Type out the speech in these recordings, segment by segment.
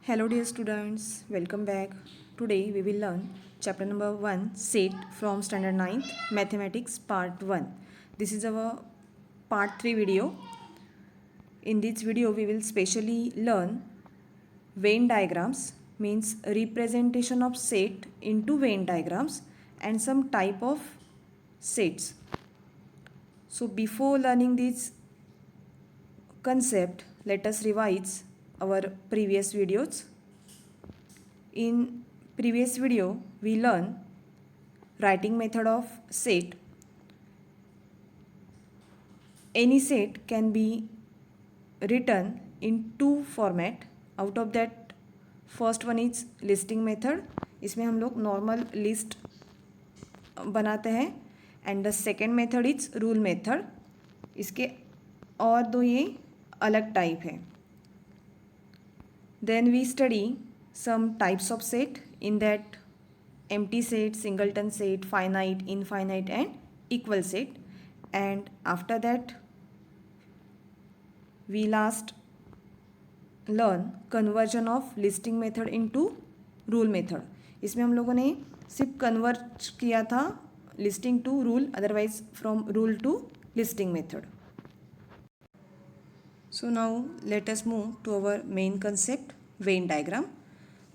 Hello dear students, welcome back. Today we will learn chapter number 1 set from standard 9th mathematics part 1. This is our part 3 video. In this video we will specially learn Venn diagrams, means representation of set into Venn diagrams and some type of sets. So before learning this concept, let us revise our previous videos. In previous video, we learned writing method of set. Any set can be written in two format. Out of that, first one is listing method. इसमें हम लोग normal list बनाते हैं and the second method is rule method. इसके और दो ये अलग टाइप है. Then we study some types of set, in that empty set, singleton set, finite, infinite and equal set. And after that we last learn conversion of listing method into rule method. इसमें हम लोगों ने सिर्फ convert किया था listing to rule, otherwise from rule to listing method. So now let us move to our main concept, Venn diagram.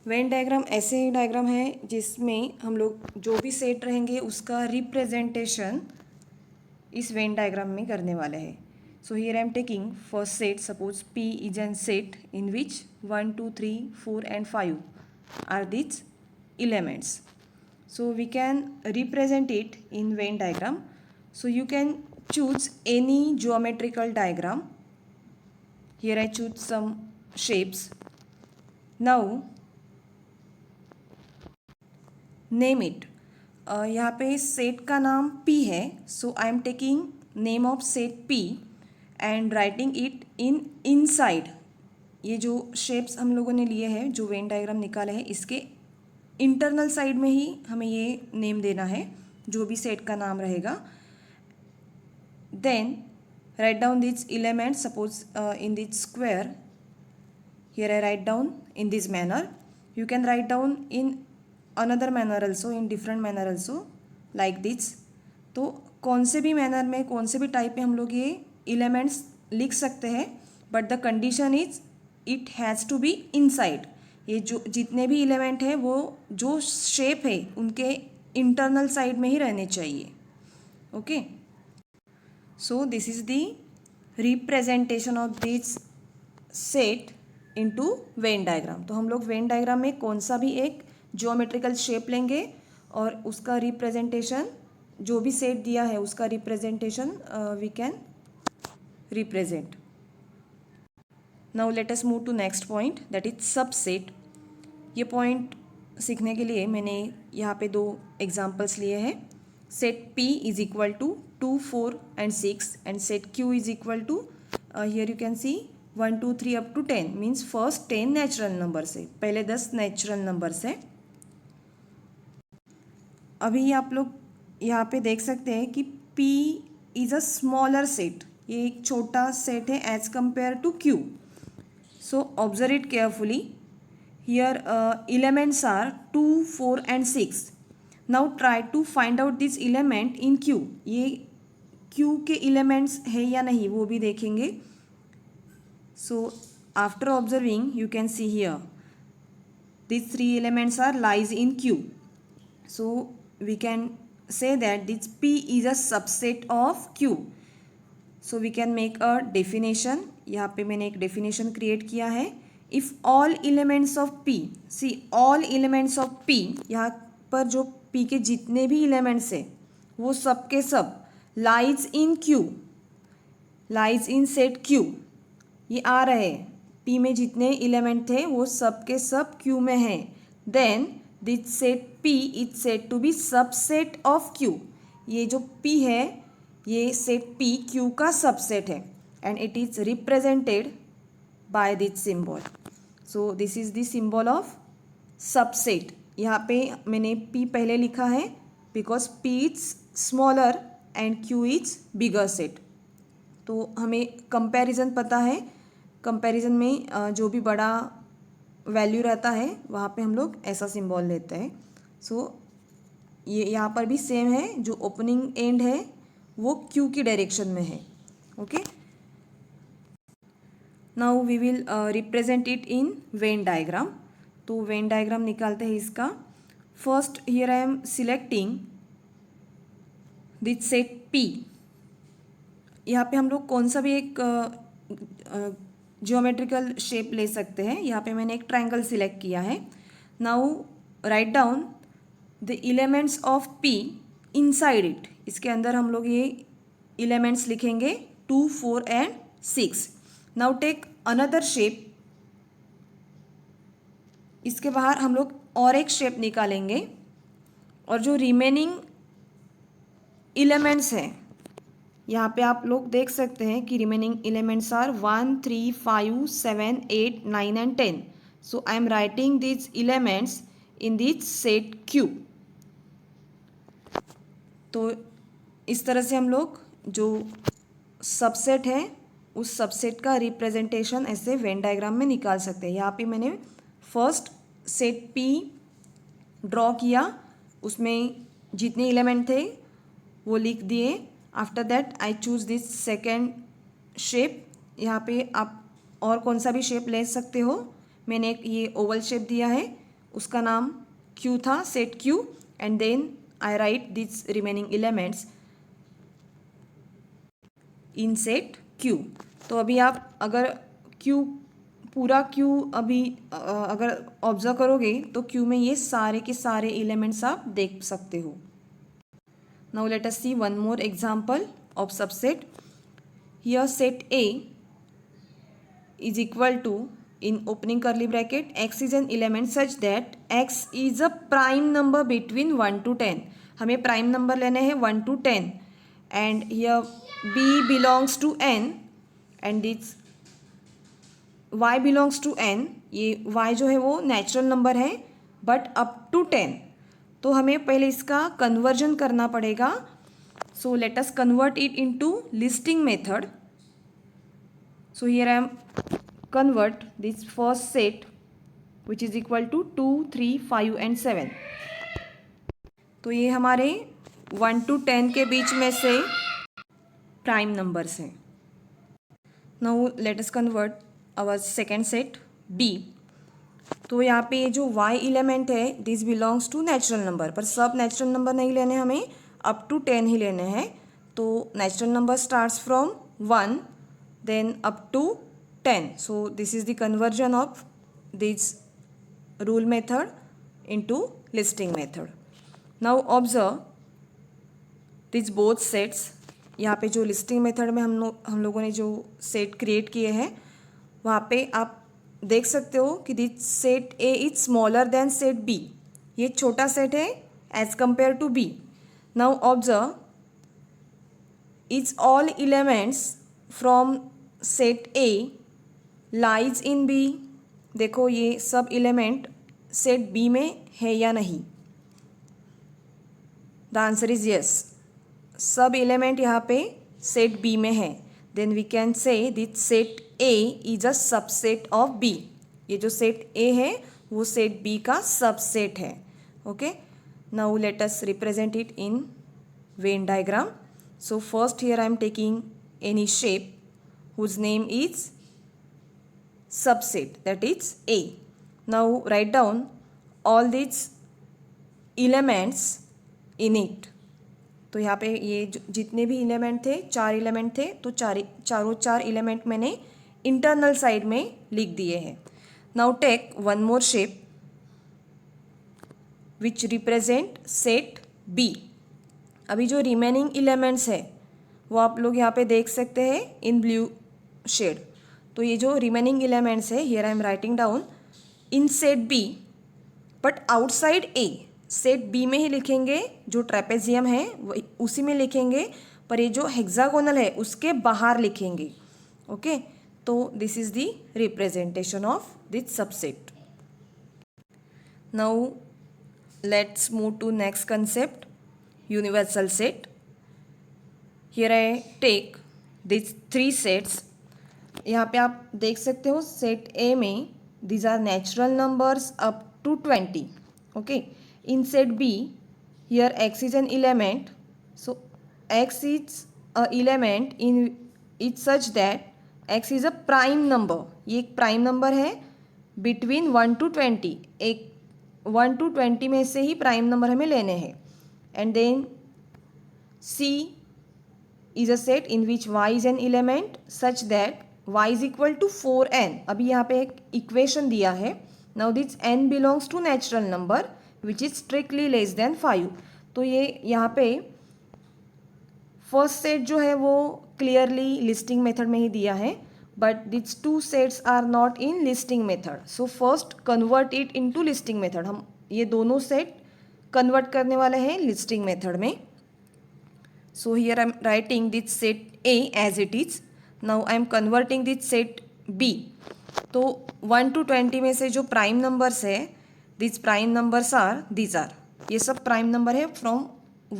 Venn diagram ऐसे diagram है जिसमें हम लोग जो भी सेट रहेंगे उसका रिप्रेजेंटेशन इस वेन डायग्राम में करने वाले हैं. So here I am taking first set. Suppose P is an set in which 1 2 3 4 and 5 are this elements. So we can represent it in Venn diagram. So you can choose any geometrical diagram. Here I choose some shapes. Now name it. यहाँ पे set का नाम P है. So I am taking name of set P and writing it in inside. ये जो shapes हम लोगों ने लिए हैं, जो वेन डायग्राम निकाले हैं, इसके इंटरनल साइड में ही हमें ये नेम देना है जो भी सेट का नाम रहेगा. Then write down this element. Suppose in this square, here I write down in this manner. You can write down in another manner also, in different manner also, like this. तो कौन से भी manner में, कौन से भी type में हम लोग ये एलिमेंट्स लिख सकते हैं, but the condition is it has to be inside. ये जो जितने भी एलिमेंट हैं वो जो शेप है उनके इंटरनल साइड में ही रहने चाहिए. Okay. So this is the representation of this set into when diagram. तो हम लोग वेन डायग्राम में कौन सा भी एक ज्योमेट्रिकल शेप लेंगे और उसका रिप्रेजेंटेशन, जो भी सेट दिया है उसका representation we can represent. Now let us move to next point, that is subset. ये पॉइंट सीखने के लिए मैंने यहाँ पे दो एग्जांपल्स लिए हैं. Set P is equal to 2 4 and 6 and set Q is equal to, here you can see 1 2 3 up to 10, means first 10 natural number से, पहले 10 नेचुरल नंबर से. अभी आप लोग यहाँ पे देख सकते हैं कि P is a smaller set. ये एक छोटा सेट है as compare to Q. So observe it carefully. Here elements are 2 4 and 6. Now try to find out this element in Q. ये Q के एलिमेंट्स है या नहीं वो भी देखेंगे. So after observing you can see here these three elements are lies in Q. So we can say that this P is a subset of Q. So we can make a definition. यहाँ पे मैंने एक definition create किया है. If all elements of P, see all elements of P, यहाँ पर जो P के जितने भी elements हैं वो सब के सब lies in Q, lies in set Q. ये आ रहे हैं. P में जितने एलिमेंट थे वो सब के सब Q में हैं. Then this set P is set to be subset of Q. ये जो P है ये सेट P Q का सबसेट है and it is represented by this symbol. So this is the symbol of subset. यहाँ पे मैंने P पहले लिखा है because P is smaller and Q is bigger set. तो हमें कंपैरिजन पता है. कंपैरिजन में जो भी बड़ा वैल्यू रहता है वहाँ पे हम लोग ऐसा सिंबल लेते हैं. सो ये यहाँ पर भी सेम है, जो ओपनिंग एंड है वो क्यू की डायरेक्शन में है. Okay, now we will represent it in Venn diagram. तो वेन डायग्राम निकालते हैं इसका. First here I am selecting this set P. यहाँ पे हम लोग कौन सा भी एक जियोमेट्रिकल शेप ले सकते हैं. यहाँ पे मैंने एक ट्रायंगल सिलेक्ट किया है. Now write down the elements of P inside it. इसके अंदर हम लोग ये एलिमेंट्स लिखेंगे 2, 4 and 6. Now take another shape. इसके बाहर हम लोग और एक शेप निकालेंगे और जो रिमेनिंग एलिमेंट्स हैं यहाँ पे आप लोग देख सकते हैं कि remaining elements are 1, 3, 5, 7, 8, 9 and 10. So I am writing this elements in this set Q. तो इस तरह से हम लोग जो सबसेट है उस सबसेट का रिप्रेजेंटेशन ऐसे वेन डायग्राम में निकाल सकते हैं. यहाँ पे मैंने फर्स्ट सेट पी ड्रॉ किया, उसमें जितने एलिमेंट थे वो लिख दिए. After that I choose this second shape. यहाँ पे आप और कौन सा भी शेप ले सकते हो. मैंने एक ये ओवल शेप दिया है, उसका नाम क्यू था, set Q. And then I write this remaining elements in set Q. तो अभी आप अगर क्यू पूरा क्यू अभी अगर ऑब्जर्व करोगे तो क्यू में ये सारे के सारे एलिमेंट्स आप देख सकते हो. Now let us see one more example of subset. Here set A is equal to in opening curly bracket x is an element such that x is a prime number between 1 to 10. हमें prime number लेने हैं 1 to 10 and here b belongs to n and this y belongs to n. ये y जो है वो natural number है but up to 10. तो हमें पहले इसका कन्वर्जन करना पड़ेगा. So let us convert it into listing method. So here I M convert this first set which is equal to 2, 3, 5 and 7. तो ये हमारे 1 to 10 के बीच में से प्राइम नंबर्स हैं. Now let us convert our second set B. तो यहाँ पे ये जो y एलिमेंट है this belongs to natural number, पर सब नेचुरल नंबर नहीं लेने, हमें अप टू 10 ही लेने हैं. तो natural number starts from 1 then up to 10. So this is the conversion of this rule method into listing method. Now observe these both sets. यहाँ पे जो लिस्टिंग मेथड में हम लोगों ने जो सेट क्रिएट किए हैं वहाँ पे आप देख सकते हो कि this set A is smaller than set B. ये छोटा सेट है as compare to B. Now observe is all elements from set A lies in B. देखो ये सब एलिमेंट सेट बी में है या नहीं. The answer is yes. सब एलिमेंट यहाँ पे सेट बी में है. Then we can say this set A is a subset of B. ये जो सेट ए है वो सेट बी का सबसेट है. Okay, now let us represent it in Venn diagram. So first here I am taking any shape whose name is subset, that is A. Now write down all these elements in it. तो यहाँ पे ये जितने भी element थे 4 element थे तो चारों 4 एलिमेंट मैंने इंटरनल साइड में लिख दिए हैं. Now take one more shape which represent set B. अभी जो रिमेनिंग एलिमेंट्स है वो आप लोग यहाँ पे देख सकते हैं इन ब्लू शेड. तो ये जो रिमेनिंग एलिमेंट्स है here I am writing down in set B but outside A. Set B में ही लिखेंगे, जो ट्रेपेजियम है वो उसी में लिखेंगे, पर ये जो हेक्सागोनल है उसके बाहर लिखेंगे. ओके, तो this is the representation of this subset. Now let's move to next concept, universal set. Here I take this 3 sets. यहाँ पे आप देख सकते हो सेट ए में these are natural numbers up to 20. Okay, in set B, here x is an element, so x is a element in it's such that x is a prime number. ये एक prime number है between 1 to 20. एक 1 to 20 में से ही prime number हमें लेने हैं. And then C is a set in which y is an element such that y is equal to 4n. अभी यहाँ पे एक इक्वेशन दिया है. Now this n belongs to natural number which is strictly less than 5. तो ये यहाँ पे फर्स्ट सेट जो है वो क्लियरली लिस्टिंग मेथड में ही दिया है, but this two sets are not in listing method. So first convert it into listing method. हम ये दोनों सेट कन्वर्ट करने वाले हैं लिस्टिंग मेथड में. So here I am writing this set A as it is. Now I am converting this set B. तो 1 to 20 में से जो प्राइम नंबर्स है, these prime numbers are these are. ये सब प्राइम नंबर है from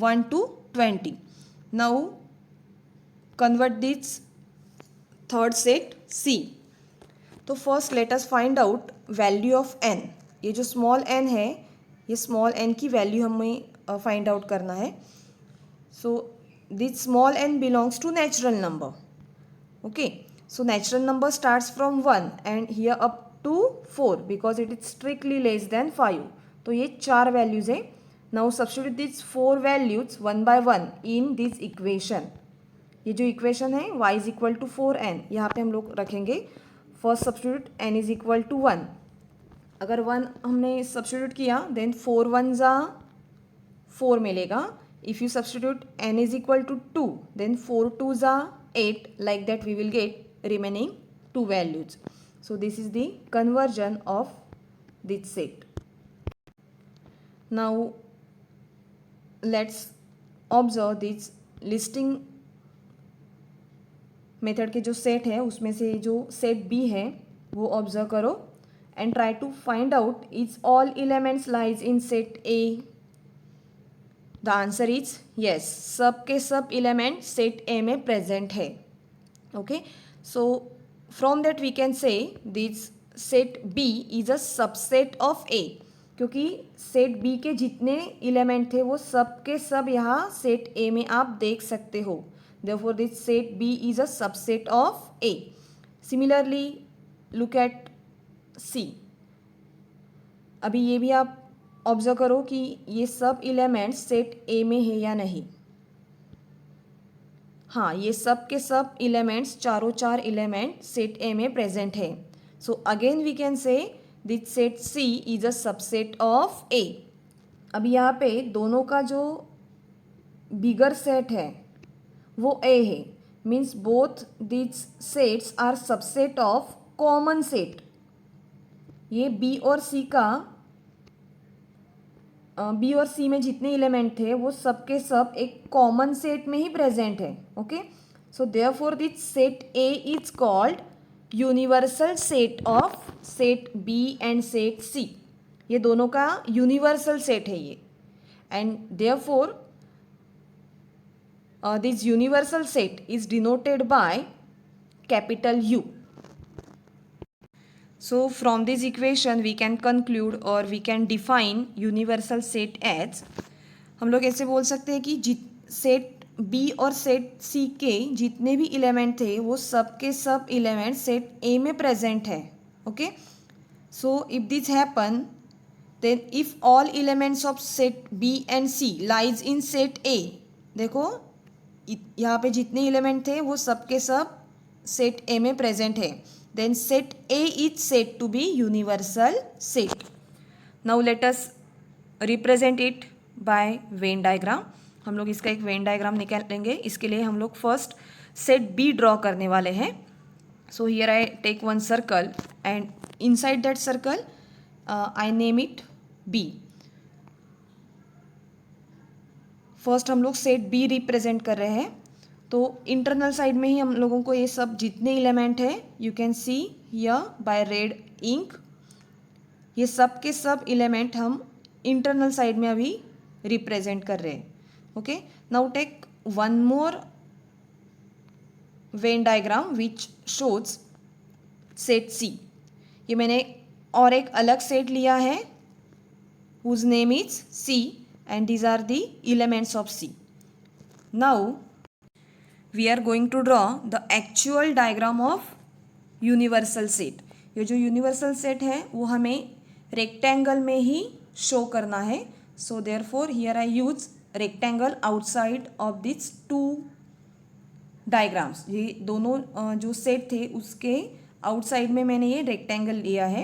1 to 20. Now convert this third set C. तो first let us find out value of n. ये जो small n है, ये small n की वैल्यू हमें find out करना है. So this small n belongs to natural number. Okay, so natural number starts from 1 and here up to 4 because it is strictly less than 5. तो ये 4 values है. Now substitute these 4 values one by one in this equation. ये जो equation है y is equal to 4n, यहाँ पे हम लोग रखेंगे. First substitute n is equal to 1. अगर 1 हमने सब्स्टिट्यूट किया देन 4 1 जा 4 मिलेगा. If you substitute n is equal to 2, then 4 2s are 8. Like that we will get remaining 2 values. So this is the conversion of this set. Now let's observe this listing method के जो set है उसमें से जो set B है वो observe करो and try to find out is all elements lies in set A. The answer is yes, सब के सब एलिमेंट सेट ए में प्रेजेंट है. Okay, so from that we can say this set B is a subset of A, क्योंकि set B के जितने element थे वो सब के सब यहाँ सेट ए में आप देख सकते हो. Therefore this set B is a subset of A. Similarly look at C. अभी ये भी आप ऑब्जर्व करो कि ये सब एलिमेंट्स सेट ए में है या नहीं. हाँ, ये सब के सब एलिमेंट्स चारों चार एलिमेंट सेट ए में प्रेजेंट है. So again we can say this set C is a subset of A. अभी यहाँ पे दोनों का जो बिगर सेट है वो ए है. Means both this sets are subset of common set. ये बी और सी का बी और सी में जितने एलिमेंट थे वो सब के सब एक कॉमन सेट में ही प्रेजेंट है. Okay, so therefore this set A is called universal set of set B and set C. ये दोनों का यूनिवर्सल सेट है ये. And therefore this universal set is denoted by capital U. So from this equation we can conclude or we can define universal set as, हम लोग ऐसे बोल सकते हैं कि सेट B और सेट C के जितने भी एलिमेंट थे वो सब के सब एलिमेंट सेट A में प्रेजेंट है. Okay, so if this happen then if all elements of set B and C lies in set A. देखो यहाँ पे जितने एलिमेंट थे वो सब के सब सेट A में प्रेजेंट है. Then set A is said to be universal set. Now let us represent it by Venn diagram. हम लोग इसका एक Venn diagram निकालेंगे. इसके लिए हम लोग फर्स्ट set B ड्रॉ करने वाले हैं. So here I take one circle and inside that circle I name it B. First हम लोग सेट B रिप्रेजेंट कर रहे हैं. तो इंटरनल साइड में ही हम लोगों को ये सब जितने एलिमेंट है you can see here by red ink. ये सब के सब एलिमेंट हम इंटरनल साइड में अभी रिप्रेजेंट कर रहे हैं. Okay, now take one more Venn diagram which shows set C. ये मैंने और एक अलग सेट लिया है whose name is C and these are the elements of C. Now we are going to draw the actual diagram of universal set. ये जो universal set है वो हमें रेक्टेंगल में ही शो करना है. So therefore here I use rectangle outside of this two diagrams. ये दोनों जो सेट थे उसके आउटसाइड में मैंने ये रेक्टेंगल लिया है.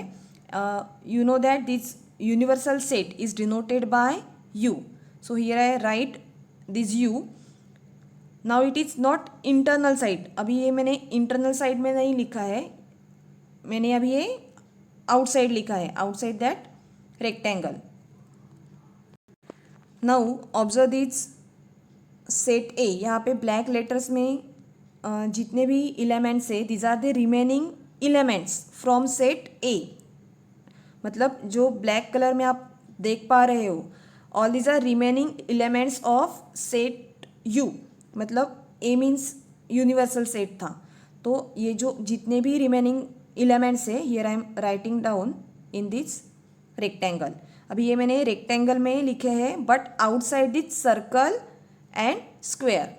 You know that this universal set is denoted bye you. So here I write this you. Now it is not internal side. अभी ये मैंने इंटरनल साइड में नहीं लिखा है, मैंने अभी ये आउटसाइड लिखा है, outside that rectangle. Now observe this set A. यहाँ पे ब्लैक लेटर्स में जितने भी एलिमेंट्स है these are the remaining elements from set A. मतलब जो ब्लैक कलर में आप देख पा रहे हो, all these are remaining elements of set U. मतलब ए मीन्स यूनिवर्सल सेट था. तो ये जो जितने भी रिमेनिंग एलिमेंट्स है here I am writing down in this rectangle. अभी ये मैंने रेक्टेंगल में लिखे हैं but outside this circle and square.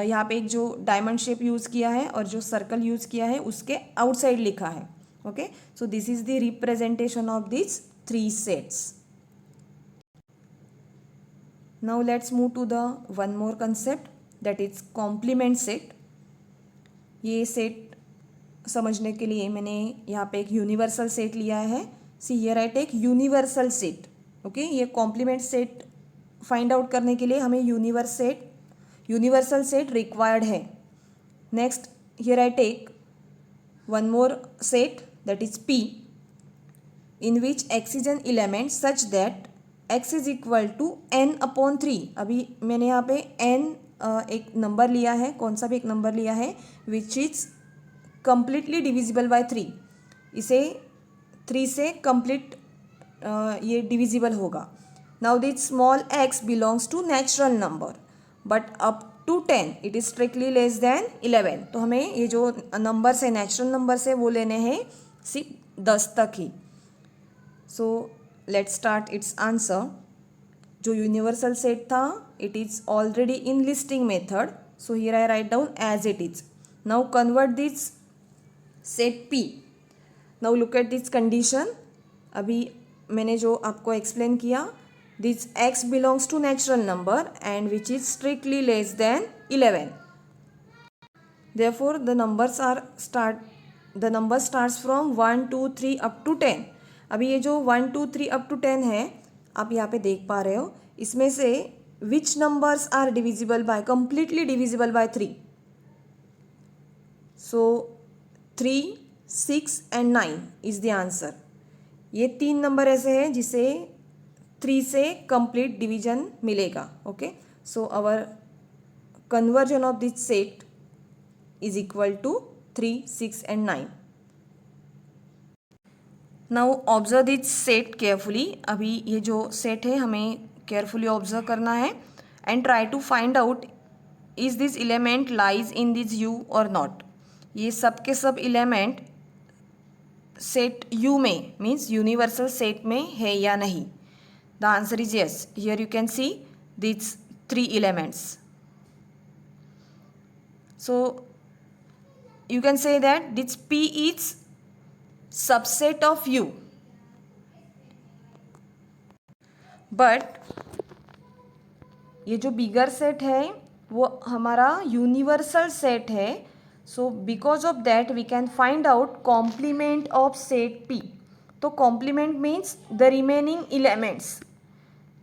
यहाँ पे एक जो डायमंड शेप यूज़ किया है और जो सर्कल यूज़ किया है उसके आउटसाइड लिखा है. Okay, so this is the representation of this three sets. Now let's move to the one more concept that is complement set. ये सेट समझने के लिए मैंने यहाँ पे एक यूनिवर्सल सेट लिया है. See here I take universal set. Okay, ये कॉम्प्लीमेंट सेट फाइंड आउट करने के लिए हमें यूनिवर्सल सेट रिक्वायर्ड है. Next here I take one more set that is P in which x is an element such that x is equal to n/3. अभी मैंने यहाँ पे n एक नंबर लिया है, कौन सा भी एक नंबर लिया है which is completely divisible by 3. इसे 3 से कंप्लीट ये डिविजिबल होगा. Now this small x belongs to natural number but up to 10 it is strictly less than 11. तो हमें ये जो नंबर्स है नेचुरल नंबर्स है वो लेने हैं सिर्फ 10 तक ही. So let's start its answer. जो यूनिवर्सल सेट था it is already in listing method. So here I write down as it is. Now convert this set P. Now look at this condition. अभी मैंने जो आपको explain किया, this x belongs to natural number and which is strictly less than 11. Therefore the number starts from 1 2 3 up to 10. अभी ये जो 1 2 3 up to 10 है आप यहाँ पे देख पा रहे हो, इसमें से which numbers are divisible by completely divisible by 3. So 3 6 and 9 is the answer. ये 3 नंबर ऐसे हैं जिसे 3 से कंप्लीट डिवीजन मिलेगा. Okay, so our conversion of this set is equal to 3 6 and 9. Now observe this set carefully. अभी ये जो set है हमें केयरफुली ऑब्जर्व करना है and try to find out is this element lies in this U और not. ये सब के सब एलिमेंट सेट यू में मीन्स यूनिवर्सल सेट में है या नहीं. The answer is yes. Here you can see this 3 elements. So you can say that this P is subset of U. But ये जो बिगर सेट है वो हमारा यूनिवर्सल सेट है. So because of that we can find out complement of set P. तो complement means the remaining elements.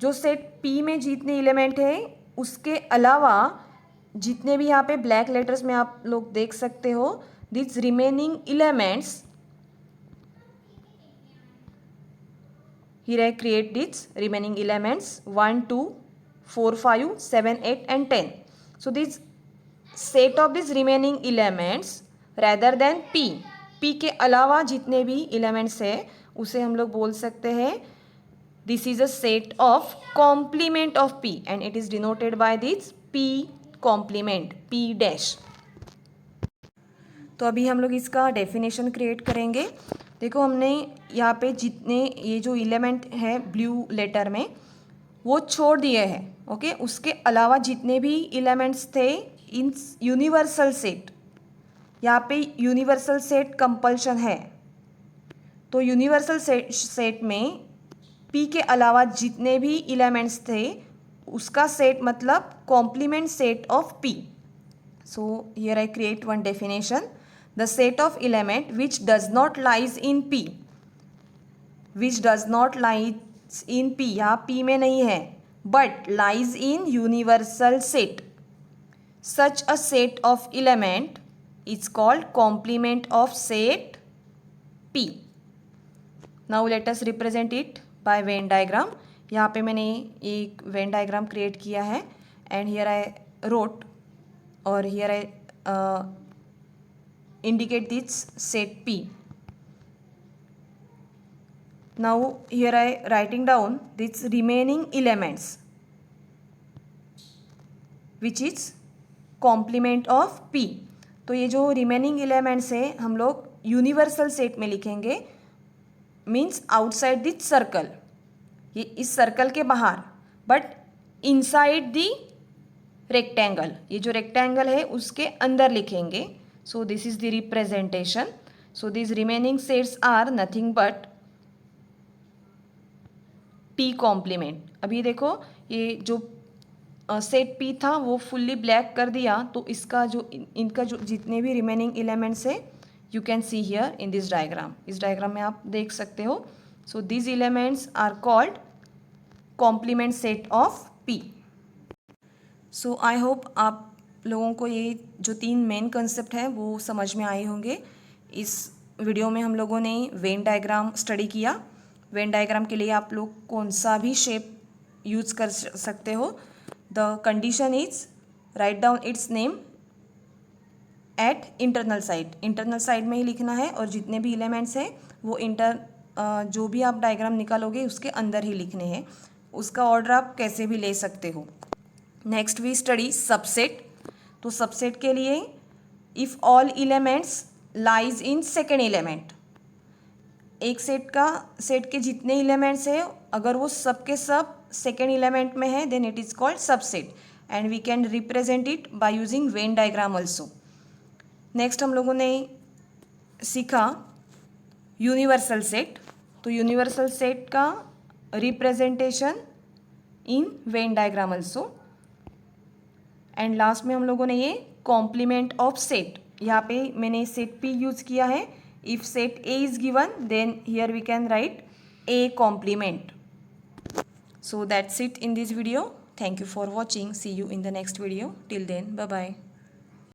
जो set P में जितने एलिमेंट है उसके अलावा जितने भी यहाँ पे ब्लैक लेटर्स में आप लोग देख सकते हो, this remaining elements, here I create these remaining elements 1 2 4 5 7 8 and 10. So this set of these remaining elements rather than P के अलावा जितने भी elements है उसे हम लोग बोल सकते हैं this is a set of complement of P and it is denoted by this P complement P dash. तो अभी हम लोग इसका डेफिनेशन क्रिएट करेंगे. देखो हमने यहाँ पे जितने ये जो एलिमेंट है ब्लू लेटर में वो छोड़ दिए हैं, ओके। उसके अलावा जितने भी एलिमेंट्स थे इन यूनिवर्सल सेट, यहाँ पे यूनिवर्सल सेट कंपल्शन है। तो यूनिवर्सल सेट में पी के अलावा जितने भी एलिमेंट्स थे उसका सेट मतलब complement set of P. So here I create one definition, the set of element which does not lies in P, which does not lies in P, यहाँ P में नहीं है, but lies in universal set, such a set of element is called complement of set P. Now let us represent it by Venn diagram. यहाँ पे मैंने एक Venn diagram create किया है and here I wrote और here I indicate this set P. Now here I writing down these remaining elements which is complement of P. तो ये जो रिमेनिंग एलिमेंट्स है हम लोग यूनिवर्सल सेट में लिखेंगे, मीन्स आउटसाइड दिस सर्कल, ये इस सर्कल के बाहर, बट इनसाइड दी रेक्टेंगल, ये जो रेक्टेंगल है उसके अंदर लिखेंगे। So this is the representation. So this remaining sets are nothing but P complement. अभी देखो ये जो सेट पी था वो फुल्ली ब्लैक कर दिया, तो इसका जो इनका जो जितने भी रिमेनिंग एलिमेंट्स है you can see here in this diagram, इस डायग्राम में आप देख सकते हो। So this elements are called complement set of P. So I hope आप लोगों को ये जो 3 मेन कंसेप्ट है वो समझ में आए होंगे। इस वीडियो में हम लोगों ने वेन डायग्राम स्टडी किया। वेन डायग्राम के लिए आप लोग कौन सा भी शेप यूज कर सकते हो। The condition is write down its name at internal side, internal side में ही लिखना है और जितने भी एलिमेंट्स हैं वो जो भी आप डायग्राम निकालोगे उसके अंदर ही लिखने हैं। उसका ऑर्डर आप कैसे भी ले सकते हो। Next we study subset. तो सबसेट के लिए if all elements lies in second element, एक सेट के जितने एलिमेंट्स हैं अगर वो सब के सब सेकेंड एलिमेंट में है then it is called subset and we can represent it by using Venn diagram also. Next हम लोगों ने सीखा यूनिवर्सल सेट। तो यूनिवर्सल सेट का representation in Venn diagram also. And last में हम लोगों ने ये कॉम्प्लीमेंट ऑफ सेट, यहाँ पे मैंने सेट पी यूज़ किया है। If set A is given then here we can write A complement. So that's it in this video. Thank you for watching. See you in the next video. Till then, bye bye.